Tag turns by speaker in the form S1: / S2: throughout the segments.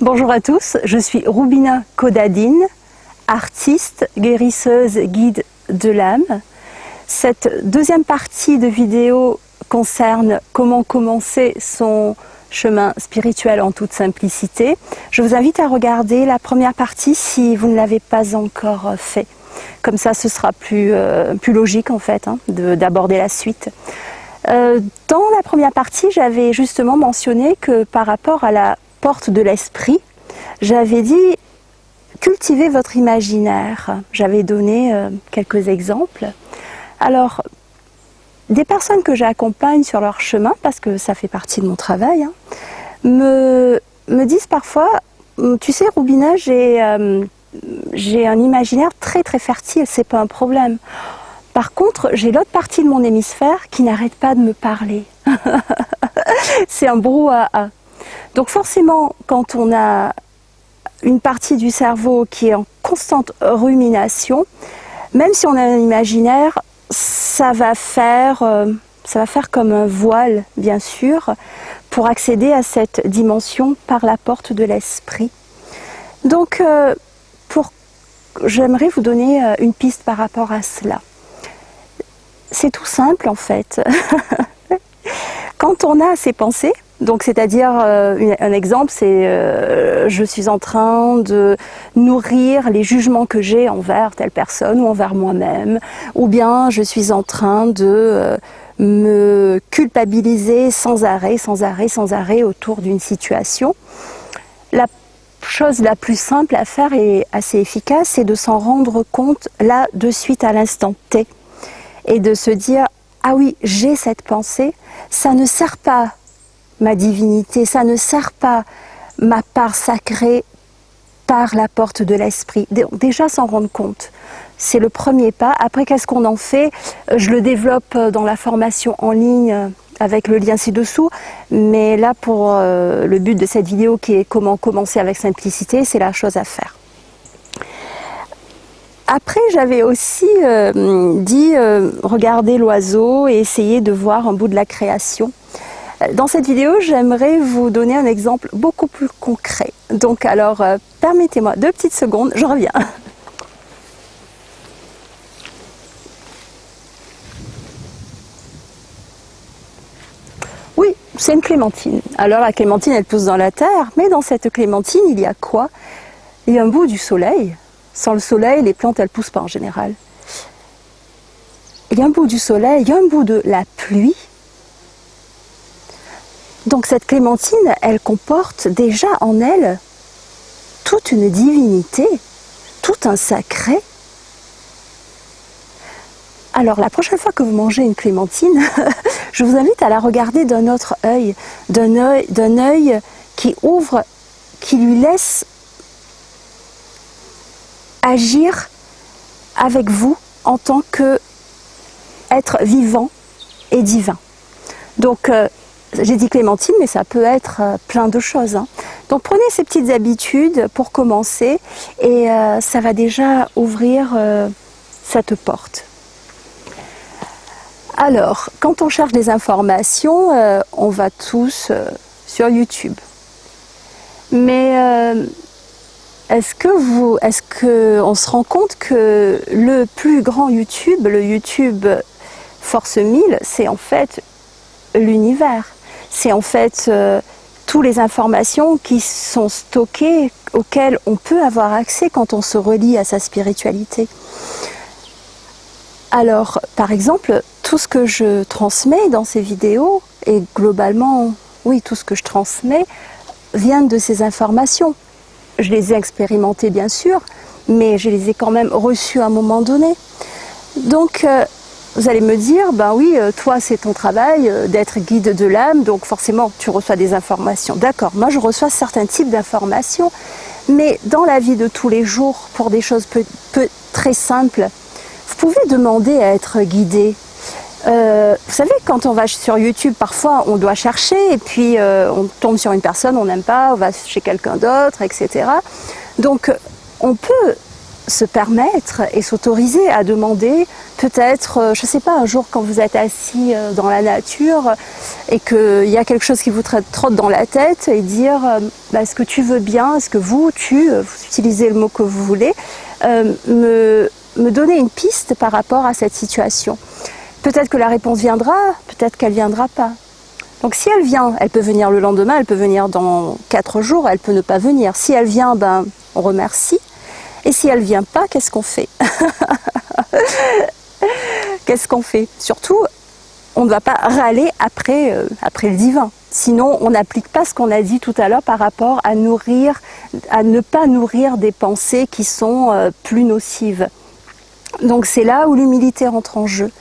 S1: Bonjour à tous, je suis Roubina Kodadine, artiste, guérisseuse, guide de l'âme. Cette deuxième partie de vidéo concerne comment commencer son chemin spirituel en toute simplicité. Je vous invite à regarder la première partie si vous ne l'avez pas encore fait. Comme ça, ce sera plus logique en fait d'aborder la suite. Dans la première partie, j'avais justement mentionné que par rapport à la porte de l'esprit, j'avais dit cultivez votre imaginaire. J'avais donné quelques exemples. Alors, des personnes que j'accompagne sur leur chemin, parce que ça fait partie de mon travail, me disent parfois, tu sais Roubina, j'ai un imaginaire très très fertile, c'est pas un problème. Par contre, j'ai l'autre partie de mon hémisphère qui n'arrête pas de me parler. C'est un brouhaha. Donc forcément, quand on a une partie du cerveau qui est en constante rumination, même si on a un imaginaire, ça va faire comme un voile, bien sûr, pour accéder à cette dimension par la porte de l'esprit. Donc, j'aimerais vous donner une piste par rapport à cela. C'est tout simple en fait. Quand on a ces pensées, donc c'est-à-dire un exemple, c'est je suis en train de nourrir les jugements que j'ai envers telle personne ou envers moi-même, ou bien je suis en train de me culpabiliser sans arrêt autour d'une situation. La chose la plus simple à faire et assez efficace, c'est de s'en rendre compte là, de suite, à l'instant T. Et de se dire, ah oui, j'ai cette pensée, ça ne sert pas ma divinité, ça ne sert pas ma part sacrée par la porte de l'esprit. Déjà s'en rendre compte, c'est le premier pas. Après, qu'est-ce qu'on en fait? Je le développe dans la formation en ligne avec le lien ci-dessous, mais là pour le but de cette vidéo qui est comment commencer avec simplicité, c'est la chose à faire. Après, j'avais aussi dit regardez l'oiseau et essayer de voir un bout de la création. Dans cette vidéo, j'aimerais vous donner un exemple beaucoup plus concret. Donc alors, permettez-moi 2 petites secondes, je reviens. Oui, c'est une clémentine. Alors la clémentine, elle pousse dans la terre, mais dans cette clémentine, il y a quoi? Il y a un bout du soleil. Sans le soleil, les plantes, elles ne poussent pas en général. Il y a un bout du soleil, il y a un bout de la pluie. Donc cette clémentine, elle comporte déjà en elle toute une divinité, tout un sacré. Alors la prochaine fois que vous mangez une clémentine, je vous invite à la regarder d'un autre œil, d'un œil qui ouvre, qui lui laisse agir avec vous en tant qu'être vivant et divin. Donc, j'ai dit clémentine, mais ça peut être plein de choses. Donc, prenez ces petites habitudes pour commencer et ça va déjà ouvrir cette porte. Alors, quand on cherche des informations, on va tous sur YouTube. Mais est-ce qu'on se rend compte que le plus grand YouTube, le YouTube Force 1000, c'est en fait l'univers. C'est en fait toutes les informations qui sont stockées, auxquelles on peut avoir accès quand on se relie à sa spiritualité. Alors, par exemple, tout ce que je transmets dans ces vidéos, et globalement, oui, tout ce que je transmets, vient de ces informations. Je les ai expérimentées bien sûr, mais je les ai quand même reçues à un moment donné. Donc, vous allez me dire, ben oui, toi c'est ton travail d'être guide de l'âme, donc forcément tu reçois des informations. D'accord, moi je reçois certains types d'informations, mais dans la vie de tous les jours, pour des choses très simples, vous pouvez demander à être guidé. Vous savez, quand on va sur YouTube, parfois on doit chercher et puis on tombe sur une personne, on n'aime pas, on va chez quelqu'un d'autre, etc. Donc on peut se permettre et s'autoriser à demander, peut-être, je ne sais pas, un jour quand vous êtes assis dans la nature et qu'il y a quelque chose qui vous trotte dans la tête, et dire est-ce que tu veux bien, est-ce que vous utilisez le mot que vous voulez, me donner une piste par rapport à cette situation. Peut-être que la réponse viendra, peut-être qu'elle ne viendra pas. Donc si elle vient, elle peut venir le lendemain, elle peut venir dans 4 jours, elle peut ne pas venir. Si elle vient, on remercie. Et si elle ne vient pas, qu'est-ce qu'on fait? Qu'est-ce qu'on fait? Surtout, on ne va pas râler après le divin. Sinon, on n'applique pas ce qu'on a dit tout à l'heure par rapport à ne pas nourrir des pensées qui sont plus nocives. Donc c'est là où l'humilité rentre en jeu.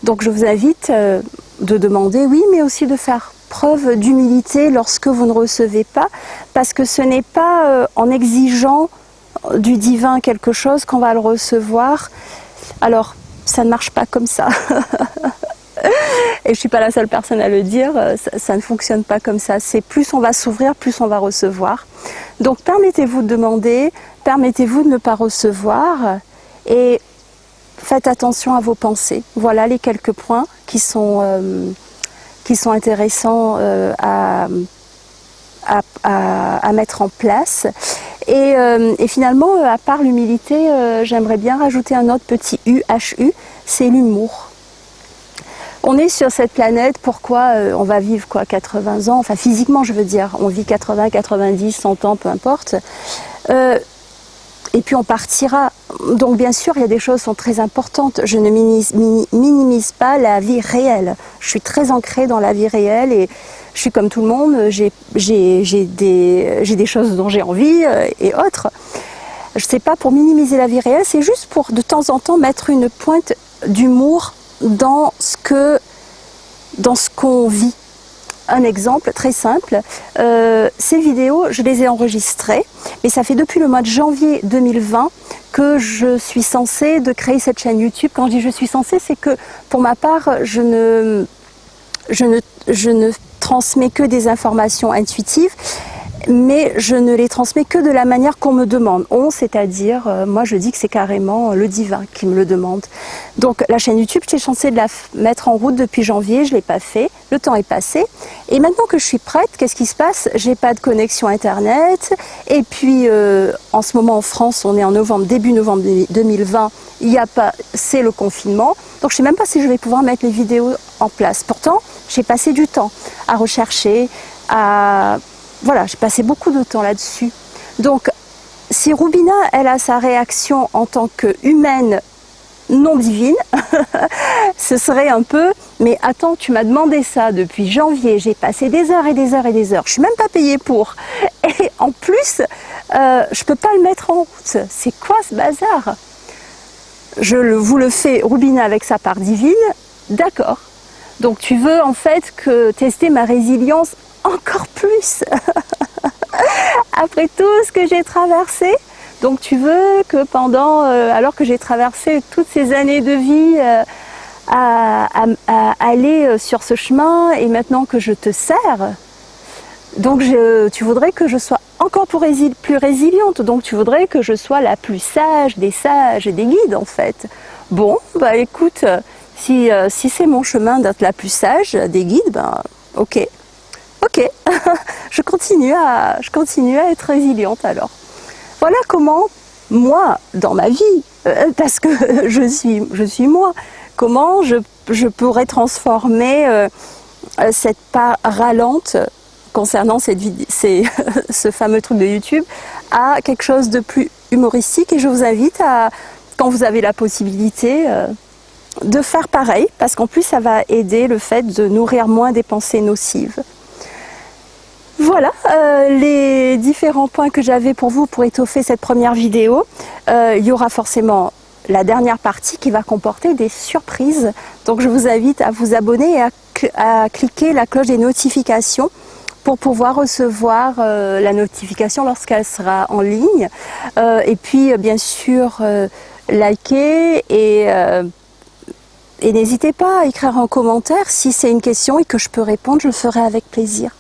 S1: Donc je vous invite de demander, oui, mais aussi de faire preuve d'humilité lorsque vous ne recevez pas, parce que ce n'est pas en exigeant du divin quelque chose qu'on va le recevoir. Alors, ça ne marche pas comme ça. Et je ne suis pas la seule personne à le dire, ça ne fonctionne pas comme ça. C'est plus on va s'ouvrir, plus on va recevoir. Donc permettez-vous de demander, permettez-vous de ne pas recevoir, et faites attention à vos pensées. Voilà les quelques points qui sont intéressants à mettre en place. Et finalement, à part l'humilité, j'aimerais bien rajouter un autre petit UHU, c'est l'humour. On est sur cette planète, pourquoi on va vivre 80 ans, enfin physiquement je veux dire, on vit 80, 90, 100 ans, peu importe. Et puis on partira. Donc bien sûr, il y a des choses qui sont très importantes. Je ne minimise pas la vie réelle. Je suis très ancrée dans la vie réelle et je suis comme tout le monde. J'ai des choses dont j'ai envie et autres. Je ne sais pas pour minimiser la vie réelle, c'est juste pour de temps en temps mettre une pointe d'humour dans ce qu'on vit. Un exemple très simple, ces vidéos, je les ai enregistrées, mais ça fait depuis le mois de janvier 2020 que je suis censée de créer cette chaîne YouTube. Quand je dis je suis censée, c'est que pour ma part, je ne transmets que des informations intuitives, mais je ne les transmets que de la manière qu'on me demande. C'est-à-dire, moi je dis que c'est carrément le divin qui me le demande. Donc la chaîne YouTube, j'étais censée de la mettre en route depuis janvier, je ne l'ai pas fait, le temps est passé. Et maintenant que je suis prête, qu'est-ce qui se passe? J'ai pas de connexion internet, et puis en ce moment en France, on est en novembre, début novembre 2020, c'est le confinement, donc je ne sais même pas si je vais pouvoir mettre les vidéos en place. Pourtant, j'ai passé du temps à rechercher, voilà, j'ai passé beaucoup de temps là-dessus. Donc, si Roubina, elle a sa réaction en tant qu'humaine non divine, ce serait un peu, mais attends, tu m'as demandé ça depuis janvier, j'ai passé des heures et des heures et des heures, je suis même pas payée pour. Et en plus, je peux pas le mettre en route. C'est quoi ce bazar? Vous le fais, Roubina, avec sa part divine, d'accord. Donc tu veux en fait tester ma résilience encore plus après tout ce que j'ai traversé. Donc tu veux que alors que j'ai traversé toutes ces années de vie à aller sur ce chemin, et maintenant que je te sers, donc tu voudrais que je sois encore plus résiliente, donc tu voudrais que je sois la plus sage des sages et des guides en fait. Bon, écoute, si c'est mon chemin d'être la plus sage des guides, ok, je continue à être résiliente alors. Voilà comment moi, dans ma vie, parce que je suis moi, comment je pourrais transformer cette part râlante concernant ce fameux truc de YouTube à quelque chose de plus humoristique. Et je vous invite à, quand vous avez la possibilité, de faire pareil, parce qu'en plus ça va aider le fait de nourrir moins des pensées nocives. Voilà les différents points que j'avais pour vous pour étoffer cette première vidéo. Il y aura forcément la dernière partie qui va comporter des surprises. Donc je vous invite à vous abonner et à cliquer la cloche des notifications pour pouvoir recevoir la notification lorsqu'elle sera en ligne. Et puis bien sûr liker et n'hésitez pas à écrire un commentaire si c'est une question et que je peux répondre, je le ferai avec plaisir.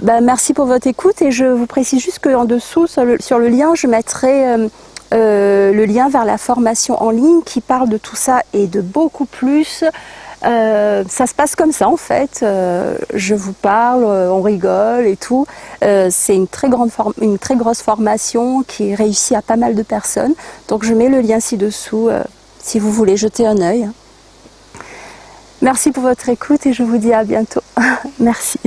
S1: Merci pour votre écoute, et je vous précise juste qu'en dessous sur le lien je mettrai le lien vers la formation en ligne qui parle de tout ça et de beaucoup plus. Ça se passe comme ça en fait, je vous parle, on rigole et tout. C'est une très grosse formation qui réussit à pas mal de personnes. Donc je mets le lien ci-dessous si vous voulez jeter un œil. Merci pour votre écoute et je vous dis à bientôt. Merci.